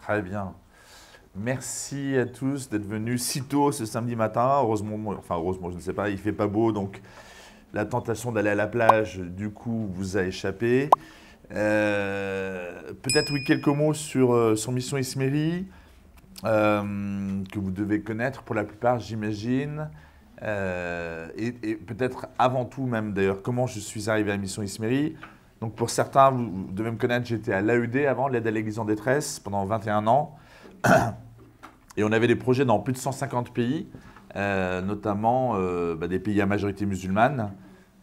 Très bien. Merci à tous d'être venus si tôt ce samedi matin. Heureusement, heureusement, je ne sais pas, il ne fait pas beau, donc la tentation d'aller à la plage, du coup, vous a échappé. Peut-être, oui, quelques mots sur Mission Isméry, que vous devez connaître pour la plupart, j'imagine. Et peut-être avant tout même, d'ailleurs, comment je suis arrivé à Mission Isméry. Donc pour certains, vous devez me connaître, j'étais à l'AED avant, l'aide à l'Église en détresse, pendant 21 ans. Et on avait des projets dans plus de 150 pays, notamment des pays à majorité musulmane.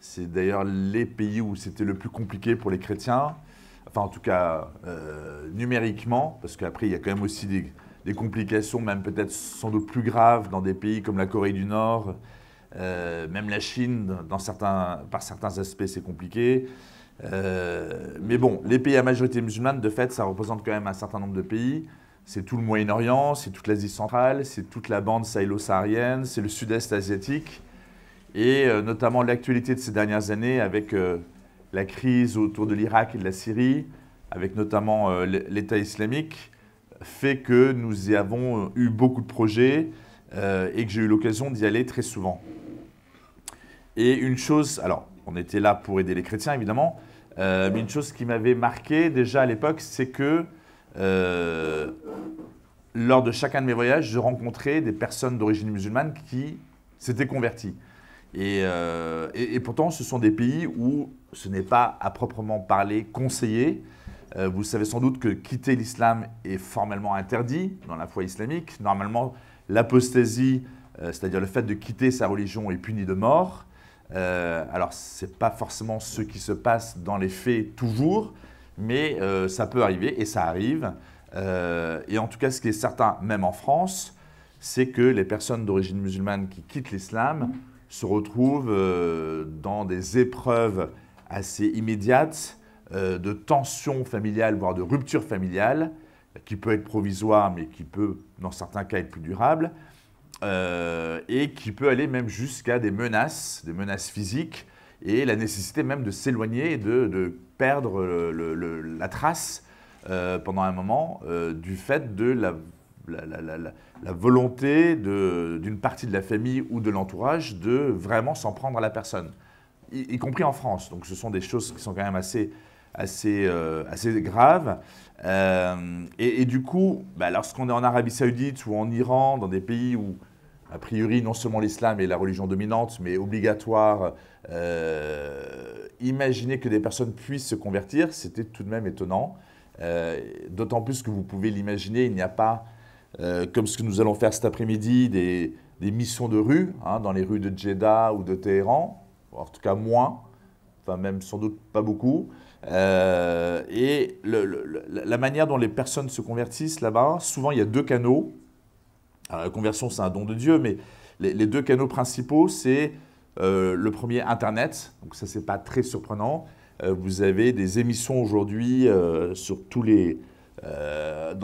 C'est d'ailleurs les pays où c'était le plus compliqué pour les chrétiens, enfin en tout cas numériquement, parce qu'après il y a quand même aussi des complications, même peut-être sans doute plus graves dans des pays comme la Corée du Nord, même la Chine, par certains aspects c'est compliqué. Mais bon, les pays à majorité musulmane, de fait, ça représente quand même un certain nombre de pays. C'est tout le Moyen-Orient, c'est toute l'Asie centrale, c'est toute la bande sahélo-saharienne, c'est le sud-est asiatique. Et notamment l'actualité de ces dernières années avec la crise autour de l'Irak et de la Syrie, avec notamment l'État islamique, fait que nous y avons eu beaucoup de projets et que j'ai eu l'occasion d'y aller très souvent. Et une chose, alors on était là pour aider les chrétiens évidemment, mais une chose qui m'avait marqué déjà à l'époque, c'est que lors de chacun de mes voyages, je rencontrais des personnes d'origine musulmane qui s'étaient converties. Et pourtant, ce sont des pays où ce n'est pas à proprement parler conseillé. Vous savez sans doute que quitter l'islam est formellement interdit dans la foi islamique. Normalement, l'apostasie, c'est-à-dire le fait de quitter sa religion, est puni de mort. Alors, ce n'est pas forcément ce qui se passe dans les faits toujours, mais ça peut arriver et ça arrive. Et en tout cas, ce qui est certain, même en France, c'est que les personnes d'origine musulmane qui quittent l'islam se retrouvent dans des épreuves assez immédiates de tensions familiales, voire de rupture familiale, qui peut être provisoire, mais qui peut, dans certains cas, être plus durable, et qui peut aller même jusqu'à des menaces physiques, et la nécessité même de s'éloigner et de perdre la trace pendant un moment du fait de la volonté d'une partie de la famille ou de l'entourage de vraiment s'en prendre à la personne, y compris en France. Donc ce sont des choses qui sont quand même assez graves. Et du coup, lorsqu'on est en Arabie Saoudite ou en Iran, dans des pays où, a priori, non seulement l'islam est la religion dominante, mais obligatoire, imaginer que des personnes puissent se convertir, c'était tout de même étonnant. D'autant plus que vous pouvez l'imaginer, il n'y a pas, comme ce que nous allons faire cet après-midi, des missions de rue, dans les rues de Jeddah ou de Téhéran, en tout cas moins, enfin même sans doute pas beaucoup. Et la manière dont les personnes se convertissent là-bas, souvent il y a deux canaux. Alors, la conversion, c'est un don de Dieu, mais les deux canaux principaux, c'est le premier, Internet. Donc ça, c'est pas très surprenant. Vous avez des émissions aujourd'hui dans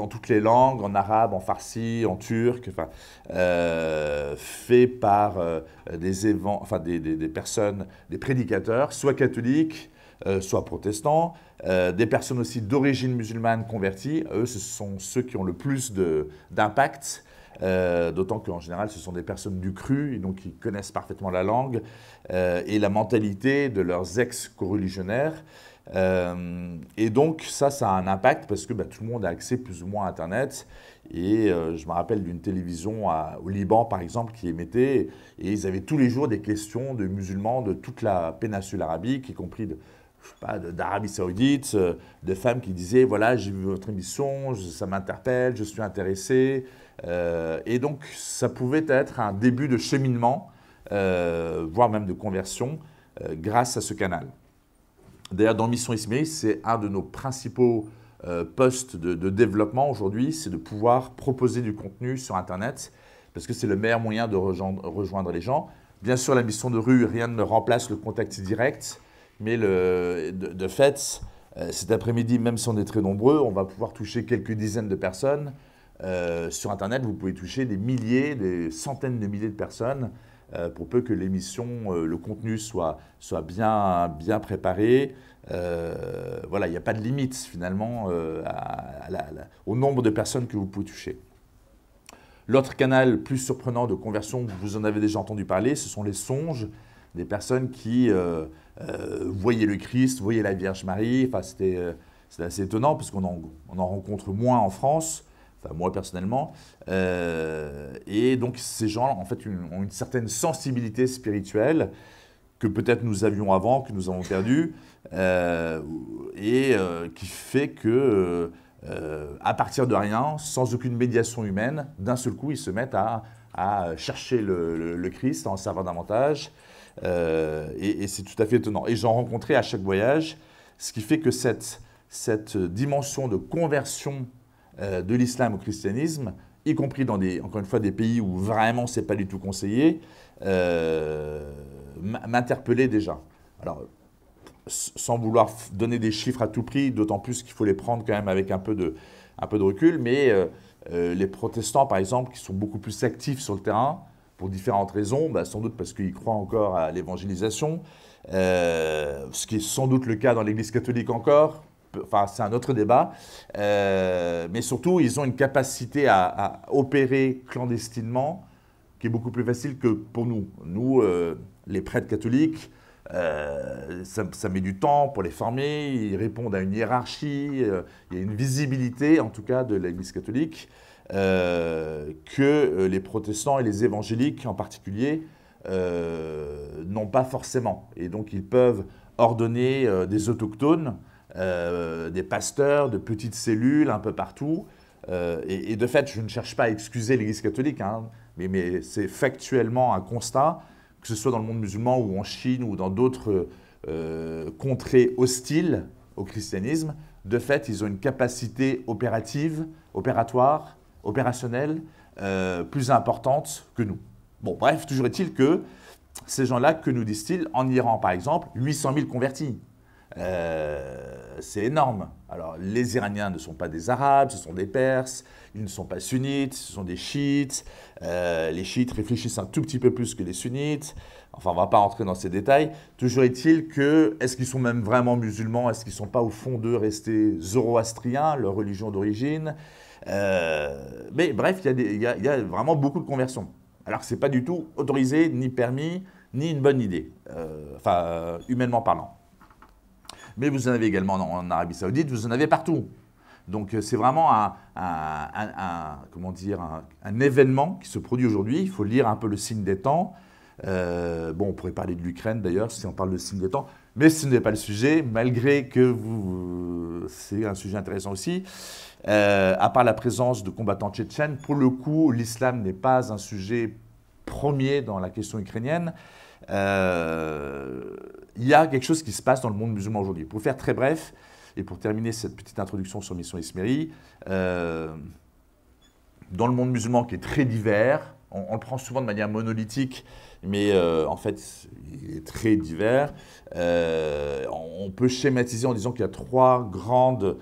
toutes les langues, en arabe, en farsi, en turc, fait par des personnes, des prédicateurs, soit catholiques, soit protestants, des personnes aussi d'origine musulmane converties. Eux, ce sont ceux qui ont le plus d'impact. D'autant qu'en général, ce sont des personnes du cru, et donc qui connaissent parfaitement la langue et la mentalité de leurs ex-coreligionnaires. Et donc, ça a un impact parce que tout le monde a accès plus ou moins à Internet. Et je me rappelle d'une télévision au Liban, par exemple, qui émettait, et ils avaient tous les jours des questions de musulmans de toute la péninsule arabique, y compris d'Arabie Saoudite, de femmes qui disaient, voilà, j'ai vu votre émission, ça m'interpelle, je suis intéressé. Et donc, ça pouvait être un début de cheminement, voire même de conversion, grâce à ce canal. D'ailleurs, dans Mission Isméry, c'est un de nos principaux postes de développement aujourd'hui, c'est de pouvoir proposer du contenu sur Internet, parce que c'est le meilleur moyen de rejoindre les gens. Bien sûr, la mission de rue, rien ne remplace le contact direct, mais de fait, cet après-midi, même si on est très nombreux, on va pouvoir toucher quelques dizaines de personnes. Sur Internet, vous pouvez toucher des milliers, des centaines de milliers de personnes pour peu que l'émission, le contenu soit bien préparé. Voilà, il n'y a pas de limite finalement au nombre de personnes que vous pouvez toucher. L'autre canal plus surprenant de conversion, vous en avez déjà entendu parler, ce sont les songes, des personnes qui voyaient le Christ, voyaient la Vierge Marie. Enfin, c'était assez étonnant parce qu'on en rencontre moins en France, enfin moi personnellement. Et donc ces gens en fait ont une certaine sensibilité spirituelle que peut-être nous avions avant, que nous avons perdu, qui fait que à partir de rien, sans aucune médiation humaine, d'un seul coup, ils se mettent à chercher le Christ, à en servir davantage. Et c'est tout à fait étonnant. Et j'en rencontrais à chaque voyage, ce qui fait que cette dimension de conversion de l'islam au christianisme, y compris dans encore une fois, des pays où vraiment c'est pas du tout conseillé, m'interpellait déjà. Alors, sans vouloir donner des chiffres à tout prix, d'autant plus qu'il faut les prendre quand même avec un peu de recul, mais les protestants, par exemple, qui sont beaucoup plus actifs sur le terrain, pour différentes raisons, sans doute parce qu'ils croient encore à l'évangélisation, ce qui est sans doute le cas dans l'Église catholique encore, enfin c'est un autre débat, mais surtout ils ont une capacité à opérer clandestinement qui est beaucoup plus facile que pour nous. Nous, les prêtres catholiques, ça met du temps pour les former, ils répondent à une hiérarchie, il y a une visibilité en tout cas de l'Église catholique que les protestants et les évangéliques en particulier n'ont pas forcément. Et donc ils peuvent ordonner des autochtones, des pasteurs, de petites cellules un peu partout. Et de fait, je ne cherche pas à excuser l'Église catholique, hein, mais c'est factuellement un constat, que ce soit dans le monde musulman ou en Chine ou dans d'autres contrées hostiles au christianisme. De fait, ils ont une capacité opératoire, opérationnelle, plus importante que nous. Bon, bref, toujours est-il que ces gens-là, que nous disent-ils, en Iran par exemple, 800 000 convertis. C'est énorme. Alors, les Iraniens ne sont pas des Arabes, ce sont des Perses, ils ne sont pas sunnites, ce sont des chiites. Les chiites réfléchissent un tout petit peu plus que les sunnites. Enfin, on ne va pas rentrer dans ces détails. Toujours est-il que, est-ce qu'ils sont même vraiment musulmans? Est-ce qu'ils ne sont pas au fond d'eux restés zoroastriens, leur religion d'origine? Mais bref, il y a vraiment beaucoup de conversions. Alors que ce n'est pas du tout autorisé, ni permis, ni une bonne idée, humainement parlant. Mais vous en avez également en Arabie Saoudite, vous en avez partout. Donc c'est vraiment un événement qui se produit aujourd'hui. Il faut lire un peu le signe des temps. On pourrait parler de l'Ukraine d'ailleurs, si on parle de signe des temps. Mais ce n'est pas le sujet, malgré que c'est un sujet intéressant aussi. À part la présence de combattants tchétchènes, pour le coup, l'islam n'est pas un sujet premier dans la question ukrainienne. Il y a quelque chose qui se passe dans le monde musulman aujourd'hui. Pour faire très bref, et pour terminer cette petite introduction sur Mission Ismeri, dans le monde musulman qui est très divers, on le prend souvent de manière monolithique, mais en fait, il est très divers. On peut schématiser en disant qu'il y a trois grandes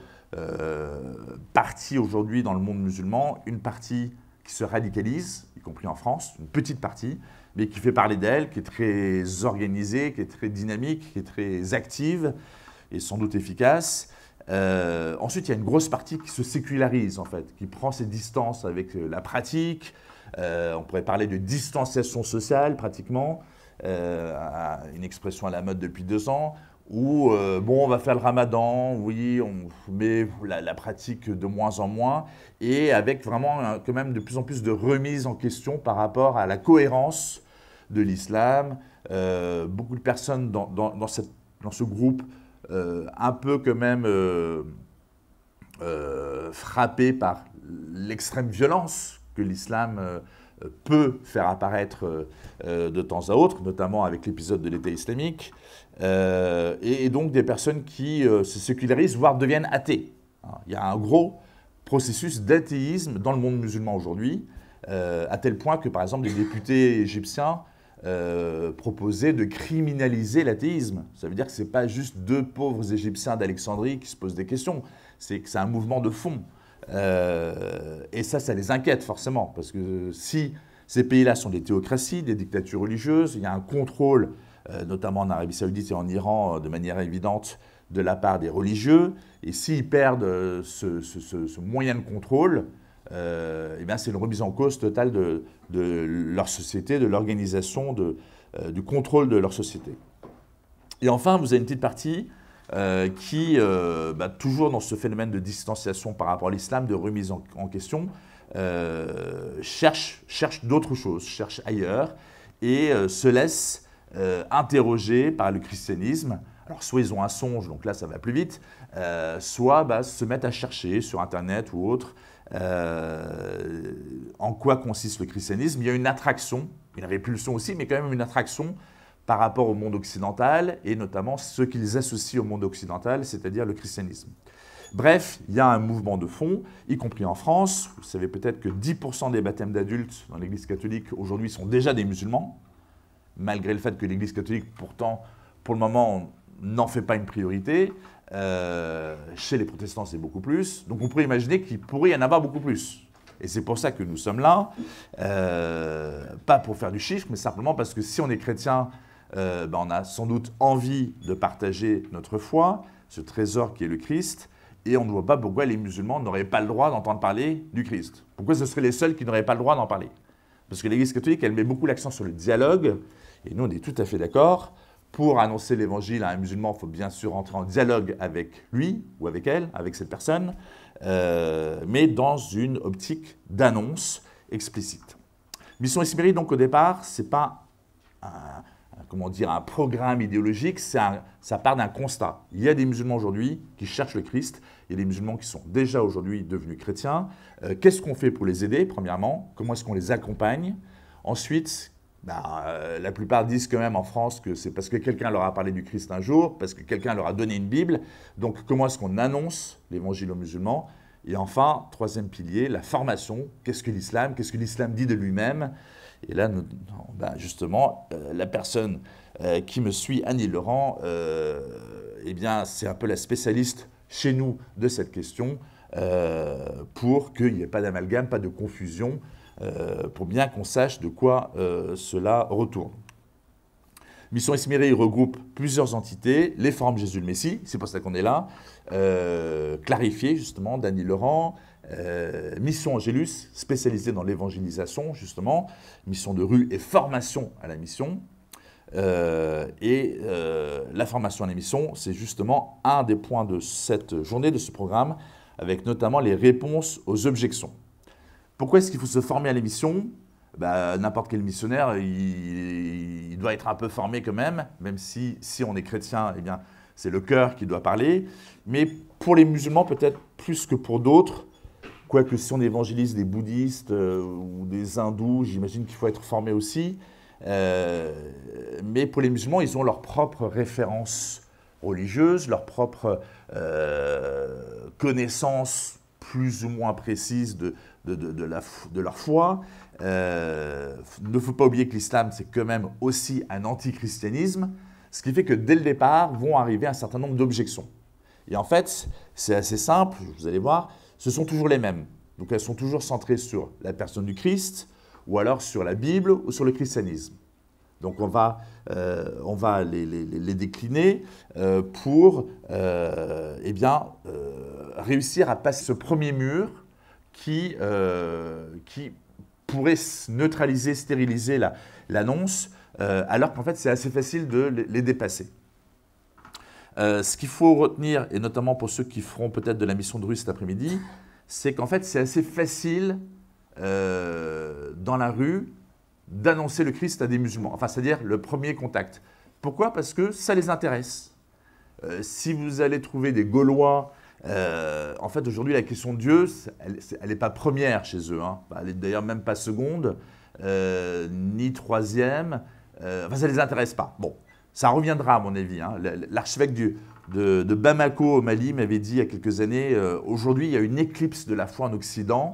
parties aujourd'hui dans le monde musulman. Une partie qui se radicalise, y compris en France, une petite partie, mais qui fait parler d'elle, qui est très organisée, qui est très dynamique, qui est très active et sans doute efficace. Ensuite, il y a une grosse partie qui se sécularise, en fait, qui prend ses distances avec la pratique. On pourrait parler de distanciation sociale, pratiquement, une expression à la mode depuis 2 ans, où, on va faire le ramadan, oui, mais la pratique de moins en moins, et avec vraiment quand même de plus en plus de remise en question par rapport à la cohérence de l'islam. Beaucoup de personnes dans ce groupe, un peu quand même frappées par l'extrême violence que l'islam peut faire apparaître de temps à autre, notamment avec l'épisode de l'État islamique, et donc des personnes qui se sécularisent, voire deviennent athées. Il y a un gros processus d'athéisme dans le monde musulman aujourd'hui, à tel point que, par exemple, les députés égyptiens proposaient de criminaliser l'athéisme. Ça veut dire que ce n'est pas juste 2 pauvres Égyptiens d'Alexandrie qui se posent des questions, c'est que c'est un mouvement de fond. Et ça les inquiète forcément, parce que si Ces pays-là sont des théocraties, des dictatures religieuses. Il y a un contrôle, notamment en Arabie Saoudite et en Iran, de manière évidente, de la part des religieux. Et s'ils perdent ce moyen de contrôle, eh bien c'est une remise en cause totale de leur société, de l'organisation, du contrôle de leur société. Et enfin, vous avez une petite partie qui, toujours dans ce phénomène de distanciation par rapport à l'islam, de remise en question, cherche d'autres choses, cherche ailleurs, et se laisse interroger par le christianisme. Alors soit ils ont un songe, donc là ça va plus vite, soit se mettent à chercher sur Internet ou autre en quoi consiste le christianisme. Il y a une attraction, une répulsion aussi, mais quand même une attraction par rapport au monde occidental, et notamment ce qu'ils associent au monde occidental, c'est-à-dire le christianisme. Bref, il y a un mouvement de fond, y compris en France. Vous savez peut-être que 10% des baptêmes d'adultes dans l'Église catholique aujourd'hui sont déjà des musulmans, malgré le fait que l'Église catholique, pourtant, pour le moment, n'en fait pas une priorité. Chez les protestants, c'est beaucoup plus. Donc on pourrait imaginer qu'il pourrait y en avoir beaucoup plus. Et c'est pour ça que nous sommes là, pas pour faire du chiffre, mais simplement parce que si on est chrétien, on a sans doute envie de partager notre foi, ce trésor qui est le Christ, et on ne voit pas pourquoi les musulmans n'auraient pas le droit d'entendre parler du Christ. Pourquoi ce seraient les seuls qui n'auraient pas le droit d'en parler? Parce que l'Église catholique, elle met beaucoup l'accent sur le dialogue, et nous on est tout à fait d'accord. Pour annoncer l'évangile à un musulman, il faut bien sûr entrer en dialogue avec lui ou avec elle, avec cette personne, mais dans une optique d'annonce explicite. Mission Ismérie, donc au départ, ce n'est pas un programme idéologique, ça part d'un constat. Il y a des musulmans aujourd'hui qui cherchent le Christ, il y a des musulmans qui sont déjà aujourd'hui devenus chrétiens. Qu'est-ce qu'on fait pour les aider, premièrement? Comment est-ce qu'on les accompagne? Ensuite, la plupart disent quand même en France que c'est parce que quelqu'un leur a parlé du Christ un jour, parce que quelqu'un leur a donné une Bible. Donc comment est-ce qu'on annonce l'évangile aux musulmans? Et enfin, troisième pilier, la formation. Qu'est-ce que l'islam? Qu'est-ce que l'islam dit de lui-même? Et là, justement, la personne qui me suit, Annie Laurent, c'est un peu la spécialiste chez nous de cette question pour qu'il n'y ait pas d'amalgame, pas de confusion, pour bien qu'on sache de quoi cela retourne. Mission Ismérie regroupe plusieurs entités, les formes Jésus le Messie, c'est pour ça qu'on est là, clarifié justement, Dany Laurent, Mission Angélus, spécialisée dans l'évangélisation justement, mission de rue et formation à la mission. La formation à la mission, c'est justement un des points de cette journée, de ce programme, avec notamment les réponses aux objections. Pourquoi est-ce qu'il faut se former à la mission? N'importe quel missionnaire, il doit être un peu formé quand même si on est chrétien, eh bien, c'est le cœur qui doit parler. Mais pour les musulmans, peut-être plus que pour d'autres, quoique si on évangélise des bouddhistes ou des hindous, j'imagine qu'il faut être formé aussi. Mais pour les musulmans, ils ont leur propre référence religieuse, leur propre connaissance plus ou moins précise de leur foi. Il ne faut pas oublier que l'islam, c'est quand même aussi un antichristianisme, ce qui fait que dès le départ, vont arriver un certain nombre d'objections. Et en fait, c'est assez simple, vous allez voir, ce sont toujours les mêmes. Donc elles sont toujours centrées sur la personne du Christ, ou alors sur la Bible, ou sur le christianisme. Donc on va les décliner pour réussir à passer ce premier mur qui pourrait neutraliser, stériliser l'annonce, alors qu'en fait c'est assez facile de les dépasser. Ce qu'il faut retenir, et notamment pour ceux qui feront peut-être de la mission de rue cet après-midi, c'est qu'en fait c'est assez facile dans la rue d'annoncer le Christ à des musulmans, enfin c'est-à-dire le premier contact. Pourquoi? Parce que ça les intéresse. Si vous allez trouver des Gaulois, en fait aujourd'hui la question de Dieu, elle n'est pas première chez eux, hein. Elle n'est d'ailleurs même pas seconde, ni troisième, enfin ça ne les intéresse pas. Bon, ça reviendra à mon avis, hein. L'archevêque de Bamako au Mali m'avait dit il y a quelques années, aujourd'hui il y a une éclipse de la foi en Occident,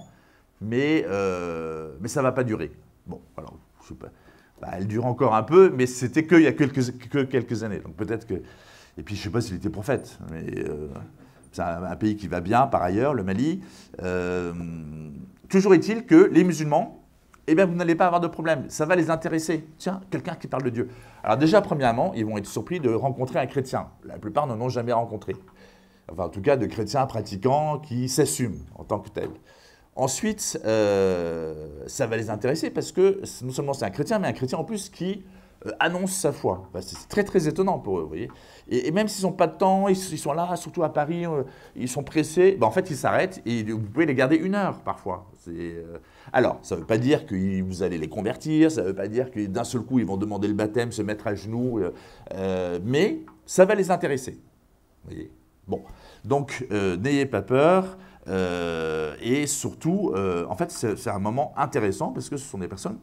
mais ça ne va pas durer. Bon, alors, je sais pas. Elle dure encore un peu, mais c'était qu'il y a quelques années. Donc peut-être que. Et puis je ne sais pas s'il était prophète, mais c'est un pays qui va bien par ailleurs, le Mali. Toujours est-il que les musulmans, eh bien, vous n'allez pas avoir de problème. Ça va les intéresser. Tiens, quelqu'un qui parle de Dieu. Alors déjà, premièrement, ils vont être surpris de rencontrer un chrétien. La plupart n'en ont jamais rencontré. Enfin, en tout cas, de chrétiens pratiquants qui s'assument en tant que tels. Ensuite, ça va les intéresser parce que non seulement c'est un chrétien, mais un chrétien en plus qui annonce sa foi. Enfin, c'est très, très étonnant pour eux, vous voyez. Et même s'ils n'ont pas de temps, ils sont là, surtout à Paris, ils sont pressés, ben, en fait, ils s'arrêtent et vous pouvez les garder 1 heure parfois. Alors, ça ne veut pas dire que vous allez les convertir, ça ne veut pas dire que d'un seul coup, ils vont demander le baptême, se mettre à genoux, mais ça va les intéresser. Vous voyez. Bon, donc n'ayez pas peur. Et surtout, en fait, c'est un moment intéressant parce que ce sont des personnes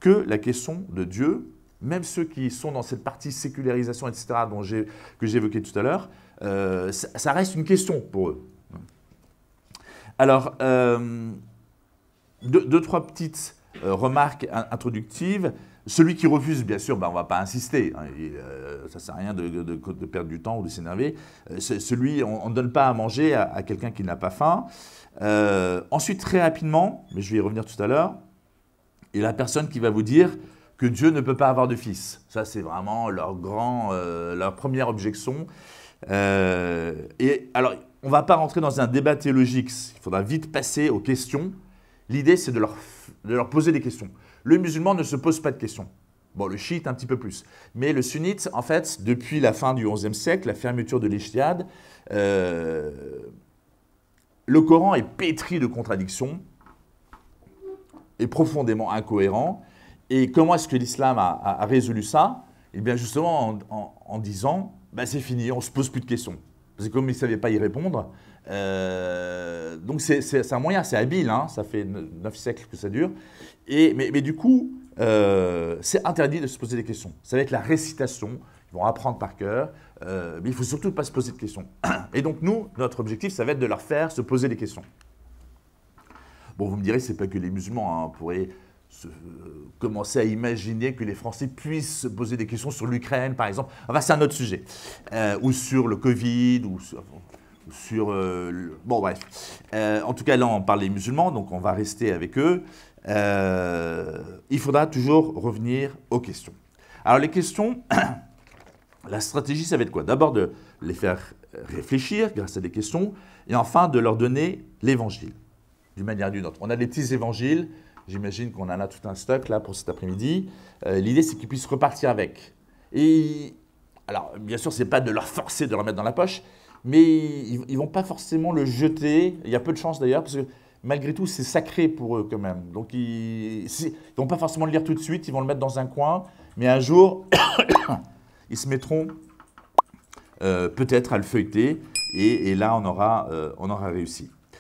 que la question de Dieu, même ceux qui sont dans cette partie sécularisation, etc., que j'ai évoqué tout à l'heure, ça reste une question pour eux. Alors, deux, trois petites remarques introductives. Celui qui refuse, bien sûr, ben, on ne va pas insister. Hein, ça ne sert à rien de perdre du temps ou de s'énerver. Celui, on ne donne pas à manger à quelqu'un qui n'a pas faim. Ensuite, très rapidement, mais je vais y revenir tout à l'heure, il y a la personne qui va vous dire que Dieu ne peut pas avoir de fils. Ça, c'est vraiment leur première objection. Et alors, on ne va pas rentrer dans un débat théologique. Il faudra vite passer aux questions. L'idée, c'est de leur poser des questions. Le musulman ne se pose pas de questions. Bon, le chiite un petit peu plus. Mais le sunnite, en fait, depuis la fin du XIe siècle, la fermeture de l'Ijtihad, le Coran est pétri de contradictions, est profondément incohérent. Et comment est-ce que l'islam a résolu ça? Eh bien, justement, en disant, bah, c'est fini, on ne se pose plus de questions. Parce que comme ils ne savaient pas y répondre, donc c'est un moyen, c'est habile, hein, ça fait 9 siècles que ça dure. Mais du coup, c'est interdit de se poser des questions. Ça va être la récitation, ils vont apprendre par cœur, mais il ne faut surtout pas se poser de questions. Et donc nous, notre objectif, ça va être de leur faire se poser des questions. Bon, vous me direz, ce n'est pas que les musulmans, hein, on pourrait commencer à imaginer que les Français puissent se poser des questions sur l'Ukraine, par exemple. Enfin, c'est un autre sujet. Ou sur le Covid, ou sur bon, bref. En tout cas, là, on parle des musulmans, donc on va rester avec eux. Il faudra toujours revenir aux questions. Alors, les questions, la stratégie, ça va être quoi? D'abord, de les faire réfléchir grâce à des questions, et enfin, de leur donner l'évangile, d'une manière ou d'une autre. On a des petits évangiles. J'imagine qu'on en a tout un stock là pour cet après-midi. L'idée, c'est qu'ils puissent repartir avec. Et alors, bien sûr, ce n'est pas de leur forcer de le remettre dans la poche, mais ils ne vont pas forcément le jeter. Il y a peu de chance d'ailleurs, parce que malgré tout, c'est sacré pour eux quand même. Donc, ils ne vont pas forcément le lire tout de suite, ils vont le mettre dans un coin, mais un jour, ils se mettront peut-être à le feuilleter, et là, on aura réussi.